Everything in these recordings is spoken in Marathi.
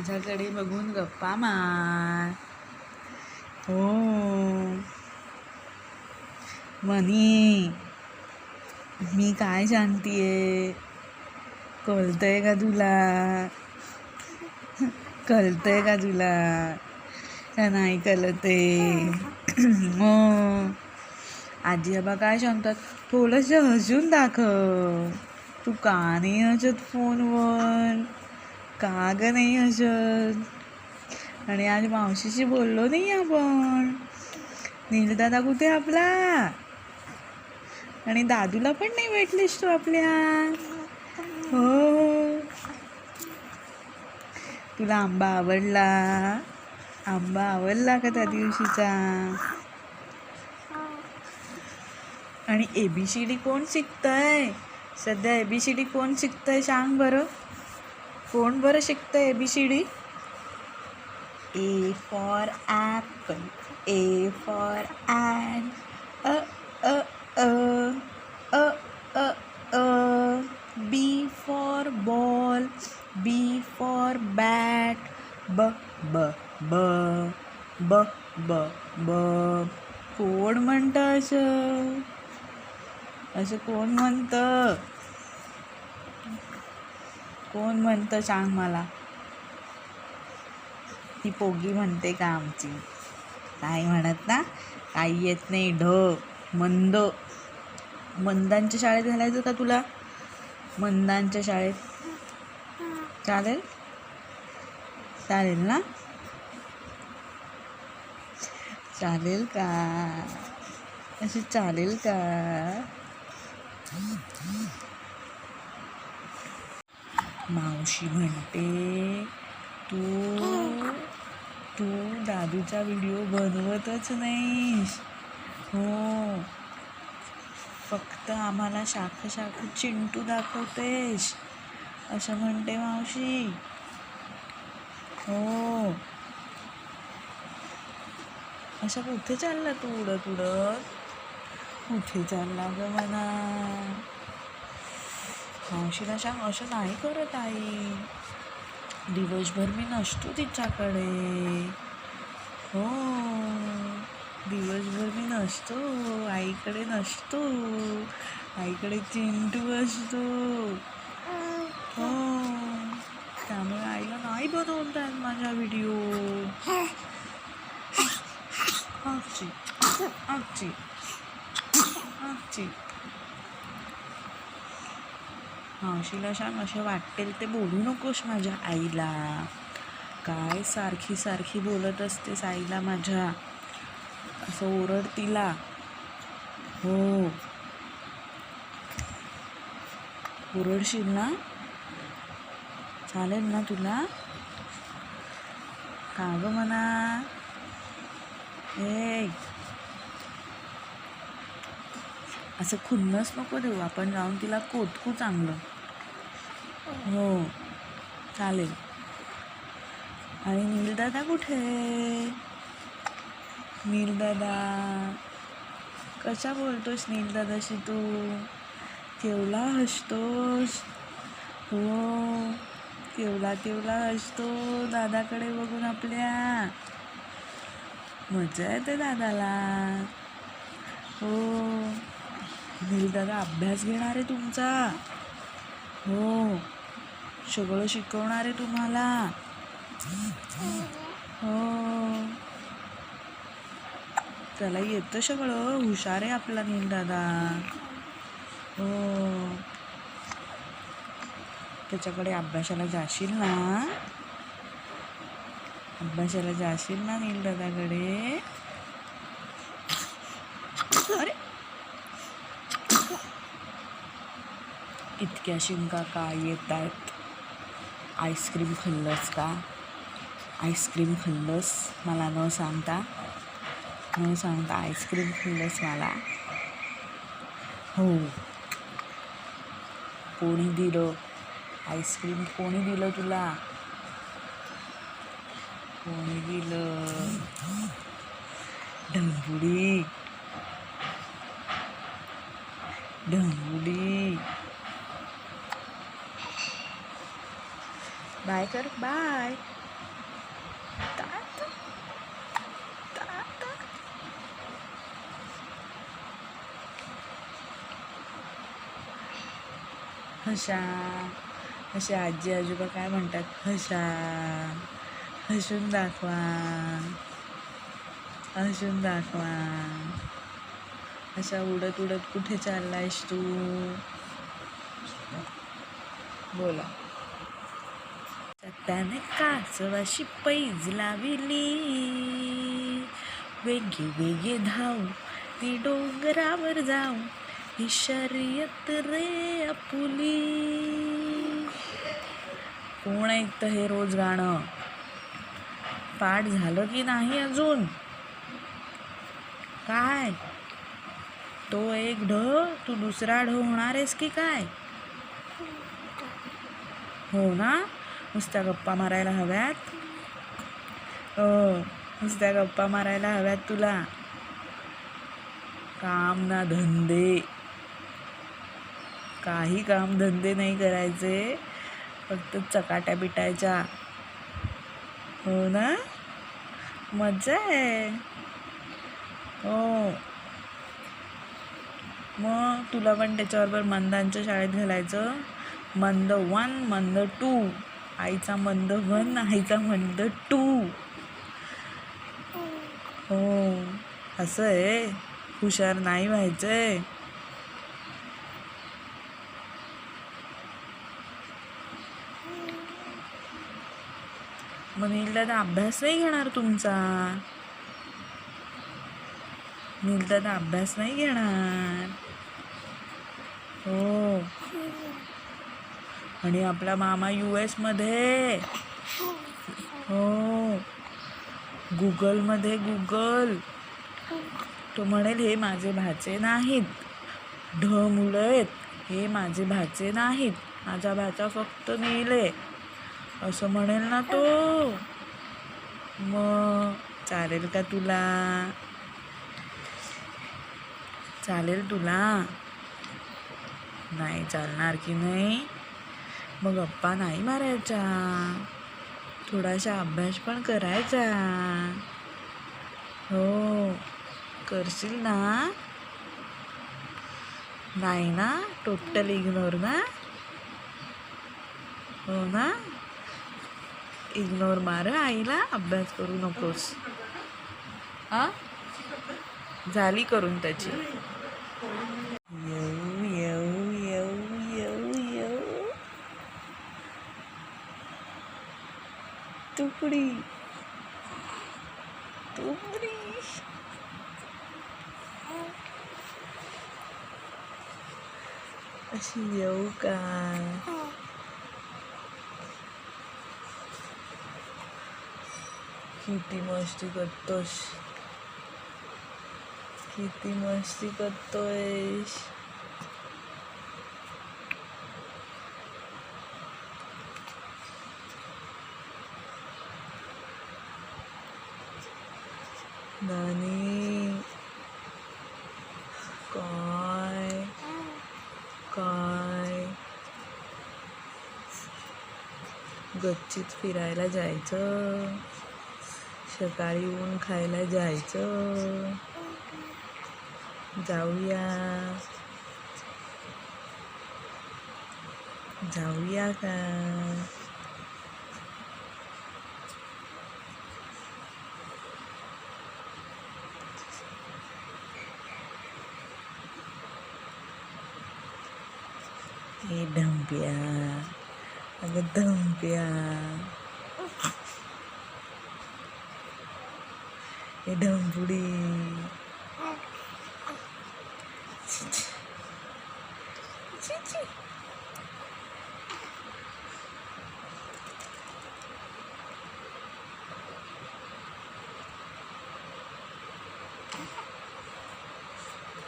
माझ्याकडे बघून गप्पा मार. हो मनी, मी काय सांगतीये कळतंय का तुला? कळतंय का तुला का नाही कळते? हो आजी आबा काय सांगतात थोडंसं हसून दाखव. तू का नाही हसत फोनवर? का ग नाही हसत? आणि आज मावशीशी बोललो नाही आपण. नीलदादा कुठे आपला? आणि दादूला पण नाही भेटलीस तू आपल्या. हो तुला आंबा आवडला? आंबा आवडला का त्या दिवशीचा? आणि ABCD कोण शिकतंय सध्या? ABCD कोण शिकतंय सांग बरं? कोण बरं शिकतंय ABCD? A for apple, A for ant, A, A, A, A, A, A. B for ball, B for bat, B, B, B, B, B, B. कोण म्हणतं असं? असं कोण म्हणतं? कोण म्हणतं सांग मला? ही पोगी म्हणते का आमची? काय म्हणत ना? काही येत नाही मंद. मंदांच्या शाळेत घालायचं का तुला? मंदांच्या शाळेत चालेल? चालेल ना? चालेल का? अशी चालेल का? मावशी म्हणते तू दादूचा व्हिडिओ बनवतच नाहीस. हो फक्त आम्हाला शाख चिंटू दाखवतेस असं म्हणते मावशी. हो असं कुठे चालला तू उडत उडत? कुठे चालला ग म्हणा? मावशीला सांग असं नाही करत आई. दिवसभर मी नसतो तिच्याकडे. हो दिवसभर मी नसतो आईकडे नसतो. आईकडे चिंटू असतो. हो त्यामुळे आईला नाही बनवतात माझा व्हिडिओ. आजी आजी आजी मावशीला सांग असं वाटेल ते बोलू नकोस माझ्या आईला. काय सारखी सारखी बोलत असतेस आईला माझ्या. असं ओरड तिला. हो ओरडशील ना? चालेल ना तुला? का ग म्हणा? ए असं खुन्नस नको देऊ. आपण जाऊन तिला कोतकू चांगलं. हो चालेल. आणि नीलदादा कुठे? नीलदादा कसा बोलतोस नीलदादाशी तू? केवढा हसतोस? हो केवढा हसतो दादाकडे बघून आपल्या. मजा येते दादाला. हो नीलदादा अभ्यास घेणार आहे तुमचा. हो सगळं शिकवणार आहे तुम्हाला. हो त्याला येतं सगळं. हुशार आहे आपला नीलदादा. हो त्याच्याकडे अभ्यासाला जाशील ना? अभ्यासाला जाशील ना नीलदादाकडे? अरे इतक्या शिंका काय येत आहेत? आईस्क्रीम खाल्लंस का? आईस्क्रीम खाल्लंस मला न सांगता आईस्क्रीम खाल्लंस मला? हो कोणी दिलं आईस्क्रीम? कोणी दिलं तुला? कोणी दिलं? ढंबुडी बाय कर. बाय. दात दात हशा असे आजी आजोबा काय म्हणतात, हशा, हसून दाखवा, हसून दाखवा. अशा उडत उडत कुठे चाललायस तू? बोला. त्याने कासवाशी पैज लाविली, वेगे वेगे धाव ती डोंगरावर जाऊ, ही शर्यत रे आपुली. कोण ऐकतं हे रोज गाणं? पाठ झालं की नाही अजून? काय तो एक ढ, तू दुसरा ढ होणार आहेस की काय? हो ना, नुसत्या गप्पा मारायला हव्यात. हो, नुसत्या गप्पा मारायला हव्यात तुला. काम ना धंदे, काही काम धंदे नाही करायचे, फक्त चकाट्या पिटायच्या. हो ना, मज्जा आहे. हो, मग तुला पण त्याच्याबरोबर मंदांच्या शाळेत घालायचं. मंद 1, मंद 2, आईचा मंद 1, आईचा मंद 2. हो, असं आहे, हुशार नाही व्हायचंय. मग नीलदादा अभ्यास नाही घेणार तुमचा? नीलदादा अभ्यास नाही घेणार. हो, आणि आपला मामा US मध्ये. हो, गुगलमध्ये गुगल. तो म्हणेल हे माझे भाचे नाहीत, ढ मुलं आहेत, हे माझे भाचे नाहीत, माझा भाचा फक्त नीले, असं म्हणेल ना तो. मग चालेल का तुला? चालेल तुला? नाही चालणार की नाही? मग गप्पा नाही मारायचा, थोडासा अभ्यास पण करायचा. हो, करशील ना? नाही ना, टोटल इग्नोर ना? हो ना, इग्नोर मार आईला, अभ्यास करू नकोस. हा, झाली करून त्याची. येऊ येऊ येऊ येऊ येऊ तुकडी तुकडी. अशी येऊ का? किती मस्ती करतोस, किती मस्ती करतोयस. नानी काय काय गच्चीत फिरायला जायचं, सकाळी ऊन खायला जायचं. जाऊया जाऊया का? हे ढंप्या, अगं ढंप्या, हे ढंपुडी.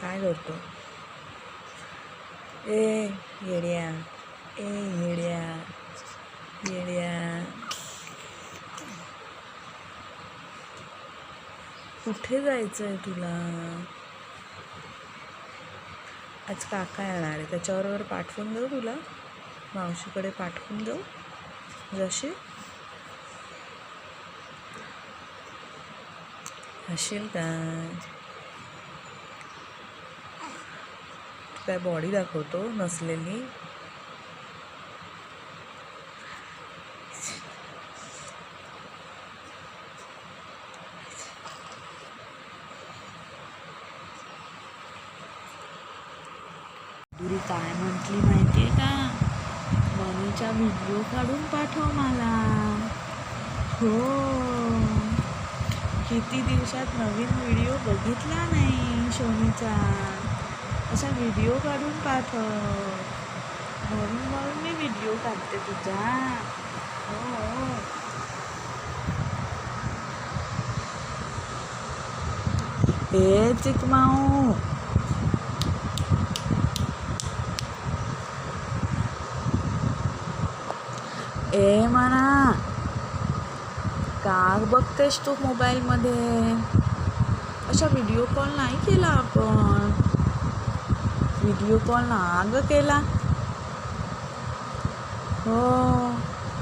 काय करतो? ए येड्या, ए येड्या येड्या, कुठे जायचंय तुला? आज काका येणार आहे, त्याच्याबरोबर पाठवून जाऊ तुला, मावशीकडे पाठवून जाऊ. जशी हसशील काय बॉडी दाखवतो नसलेली. दुरी काय म्हटली माहितीये का, मनीचा व्हिडिओ काढून पाठव मला. हो, किती दिवसात नवीन व्हिडिओ बघितला नाही शोनीचा, असा व्हिडिओ काढून पाठव. म्हणून मी व्हिडिओ काढते तुझा. हो, ए चिकमाऊ, ए म्हणा, का बघतेस तू मोबाईलमध्ये? अशा व्हिडिओ कॉल नाही केला आपण. व्हिडिओ कॉल ना ग केला. हो,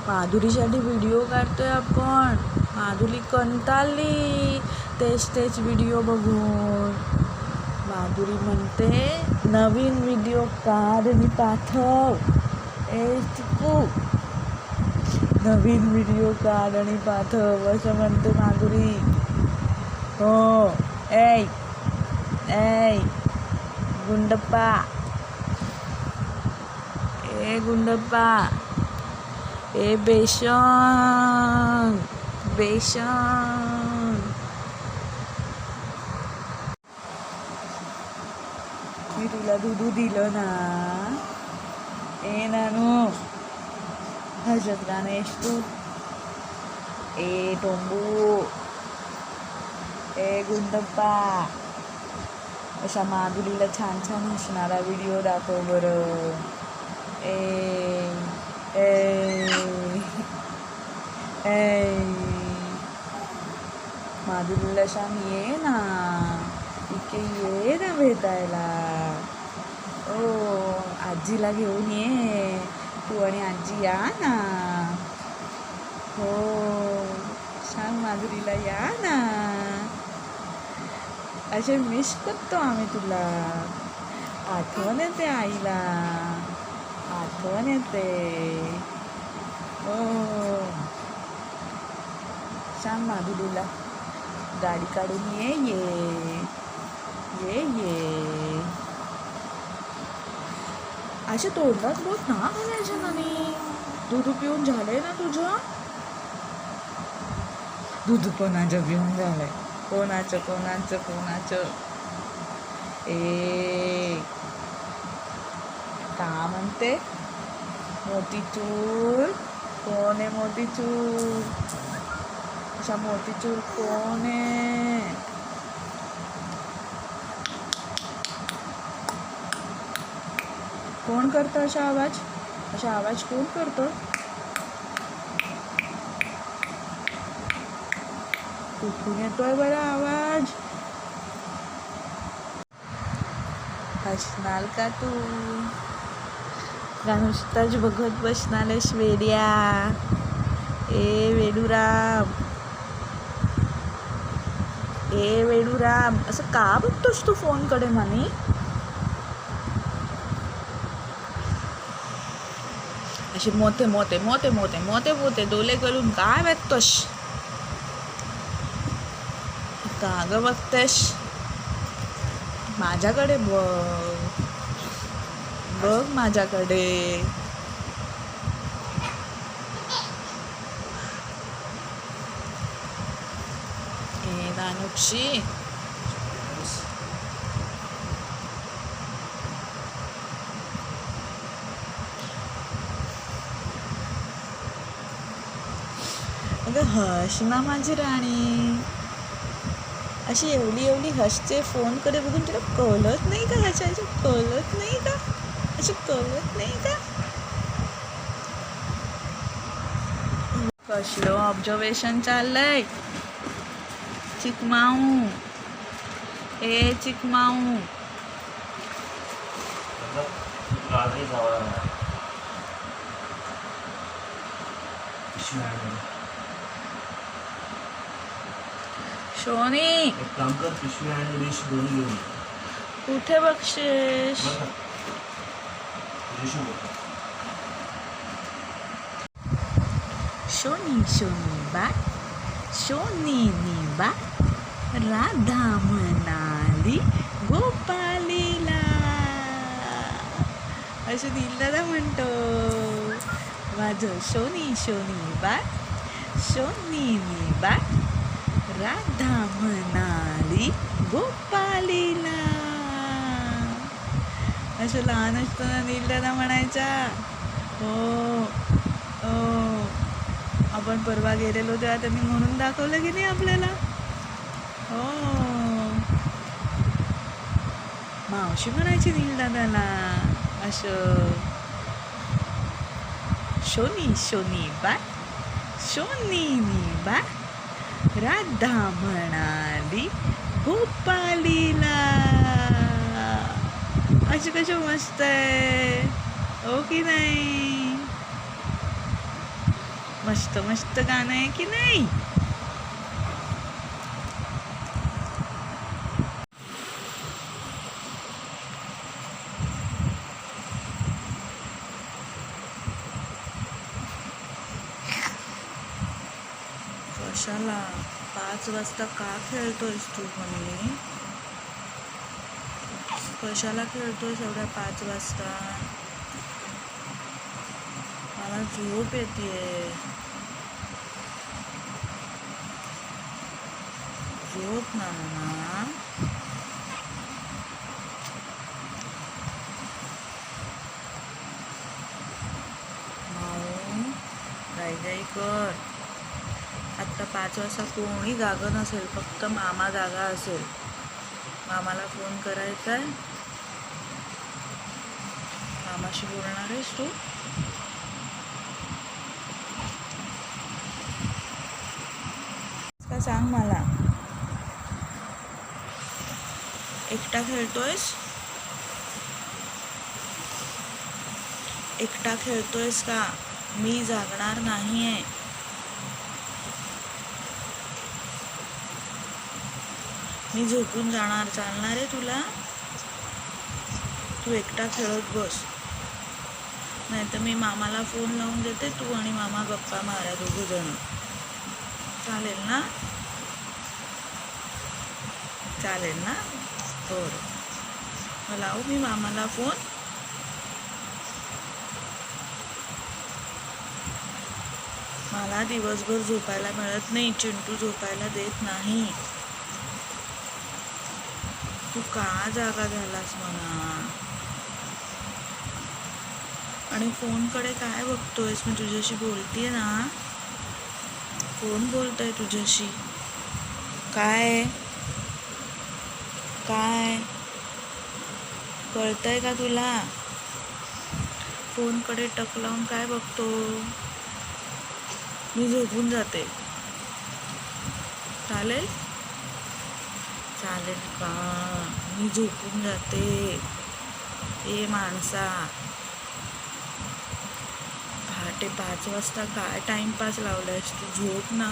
माधुरीसाठी व्हिडिओ काढतोय आपण. माधुरी कंटाळली तेच व्हिडिओ बघून. माधुरी म्हणते नवीन व्हिडिओ काढ आणि पाठव. ए चिकू, नवीन व्हिडिओ काढ आणि पाठव असं म्हणते माधुरी. हो, ए गुंडप्पा, ए गुंडप्पा, ए बेसन, मी तुला दूध दिलं ना. ए नानू, हसत का नाहीस तू? ए टोंबू, ए गुंडप्पा, अशा माधुरीला छान छान हसणारा व्हिडिओ दाखव बरं. ए माधुरीला सांग ये ना, इथे ये ना भेटायला. ओ, आजीला घेऊन ये, तू आणि आजी या ना. हो, सांग माधुरीला या ना. असे मिस करतो आम्ही तुला. आठवण येते आईला, आठवण येते. हो, सांग माधुरीला गाडी काढून ये. अशा तोंडात बोट ना घालायचं ना. दूध पिऊन झालंय ना तुझं? दूध कोणाचं पिऊन झालंय? कोणाचं? ए का म्हणते? मोतीचूर कोण आहे? मोतीचूर, अशा मोतीचूर कोण आहे? कोण करतं अशा आवाज कोण करतं? कुठून येतोय बरं आवाज? हसणार का तू? का नुसताच बघत बसणारेस वेड्या? ए वेडूराम, असं का बघतोस तू फोनकडे म्हणे? असे मोठे डोले करून काय बघतोस? का ग बघतेस? माझ्याकडे बघ माझ्याकडे. ए नानुक्षी, अगं हस ना माझी राणी. अशी एवढी हसते फोनकडे बघून. तुला कळत नाही का? कळत नाही का? कसलं ऑब्झर्वेशन चाललंय चिकमाऊ? ए चिकमाऊ, सोनी एक काम कर, पिशवी आणि डिश दोन्ही घेऊन ये. कुठे बक्षीस? बघ ना, तुझ्याशी बोल. शोनी शोनी बा शोनी बा राधा म्हणाली गोपालीला असं दिलदादा म्हणतो. माझं शोनी शोनी बा शोनी बा राधा म्हणाली गोपालीला. असं लहान असताना दिलदादा म्हणायचा. हो हो, आपण परवा गेलेलो तेव्हा त्यांनी म्हणून दाखवलं की नाही आपल्याला. हो, मावशी म्हणायची नीलदादाला असं. शोनी शोनी बा शोनी बा राधा म्हणाली गोपालीला. अशी कसं मस्त आहे हो की नाही? मस्त मस्त गाणं आहे की नाही? कशाला 5 वाजता का खेळतोयस तू म्हणे? कशाला खेळतोयस एवढ्या 5 वाजता? मला झोप येते. झोप ना. माऊ गाई कर. आत्ता 5 वाजता कोणी जागं नसेल, फक्त मामा जागा असेल. मामाला फोन करायचा आहे. मामाशी बोलणार आहेस तू? का सांग मला. एकटा खेळतोयस? एकटा खेळतोयस का? मी जागणार नाहीये. मी झोपून जाणार. चालणार आहे तुला? तू एकटा खेळत बस, नाही तर मी मामाला फोन लावून देते. तू आणि मामा गप्पा मारा दोघं जण. चालेल ना? चालेल ना? बरं, मग लावू मी मामाला फोन. मला दिवसभर झोपायला मिळत नाही. चिंटू झोपायला देत नाही. तू का जागा झालास म्हणा? आणि फोनकडे काय बघतोयस? मी तुझ्याशी बोलतीये ना. कोण बोलतंय तुझ्याशी? काय काय कळतंय का तुला? फोनकडे टक लावून काय बघतो? मी झोपून जाते. चालेल? चालेल का? मी झोपून जाते. ए माणसा, पहाटे 5 वाजता काय टाइमपास लावलायस तू? झोप ना.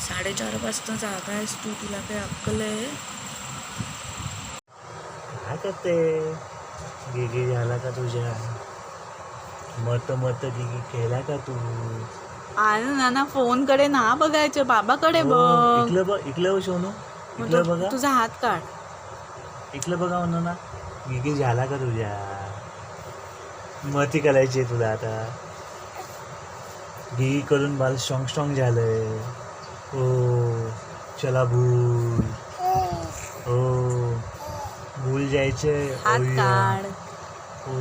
4:30 वाजता जागा आहेस तू. तुला काही अक्कल आहे? काय करते? गिगी झाला का तुझ्या? मत गिगी केला का तू? अरे नाना, फोनकडे ना बघायचं, बाबाकडे बघ. इकलं बघ, इकलं सोनू, इकलं बघा. तुझा हात काढ. इकलं बघा म्हणून ना. गिगी झाला का तुझ्या? मती करायची तुला आता. गिगी करून बाल स्ट्रॉंग झालंय. ओ चला भूल. ओ भूल जायचे. हात काढ. ओ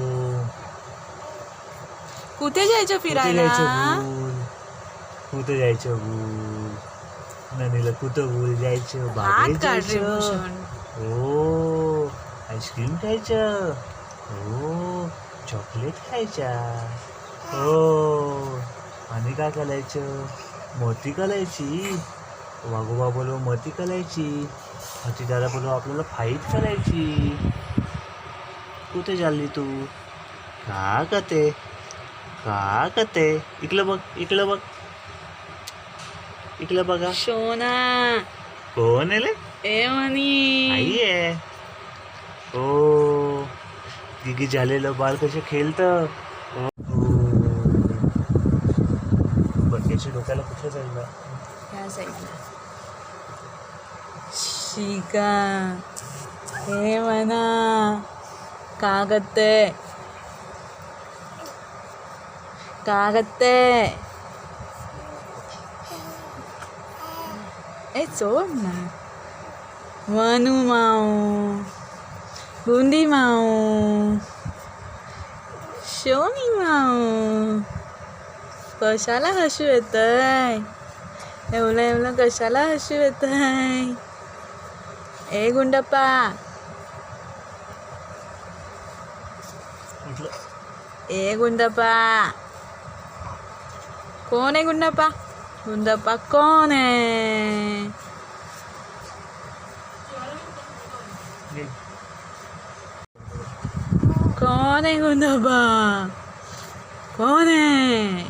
कुठे जायचं फिरायला? कुठं जायचं भूल? ननीला कुठं भूल जायचं? हात बागेत काढ रे जायचं. भूषण. हो आईस्क्रीम खायचं. हो चॉकलेट खायच्या. हो आणि काय करायचं? मोती करायची. वाघोबा बोलव मोती करायची. हत्तीदादा बोलव आपल्याला फाईट करायची. कुठे चालली तू? का करते? का करते? इकडं बघ, इकडं बघ. इकडे बघा. सोना कोण आहे? ए मनी आई आहे. हो, गिगी झालेलं बाळ कसं खेळतं. हो. बकेच्या डोक्याला कुठे जाईल बा? ह्या साईडला. शिका हे म्हणा का करते का करते ए सोड ना. मनू माऊ बुंदी माऊ शोनी माऊ कशाला हसू येतंय? एवढं कशाला हसू येतंय? ए गुंडप्पा ए गुंडप्पा कोण आहे? गुंडप्पा गुंडप्पा कोण आहे? कौन है गुंडप्पा? कौन है?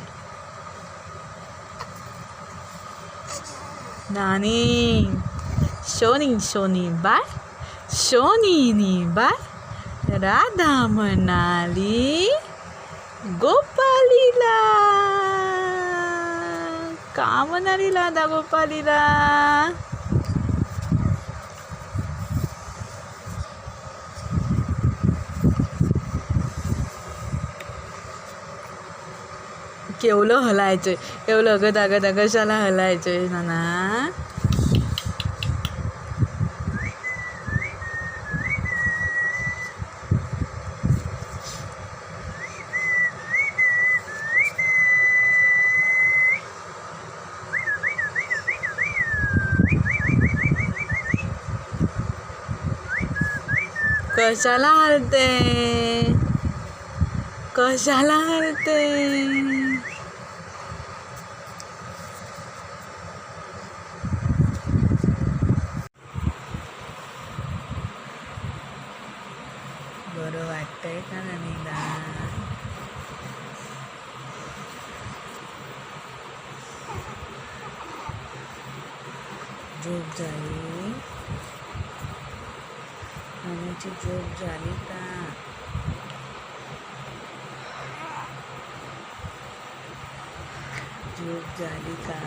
नानी शोनी बाय शोनी बाय राधा म्हणाली गोपालीला. का म्हणाली राधा गोपालीला? केवलं हलायचंय एवढं गदा कशाला हलायचंय नाना? कशाला हलते? कशाला हलते? बरं वाटतंय का ननीला? झोप झाली? ननीची झोप झाली का? झोप झाली का?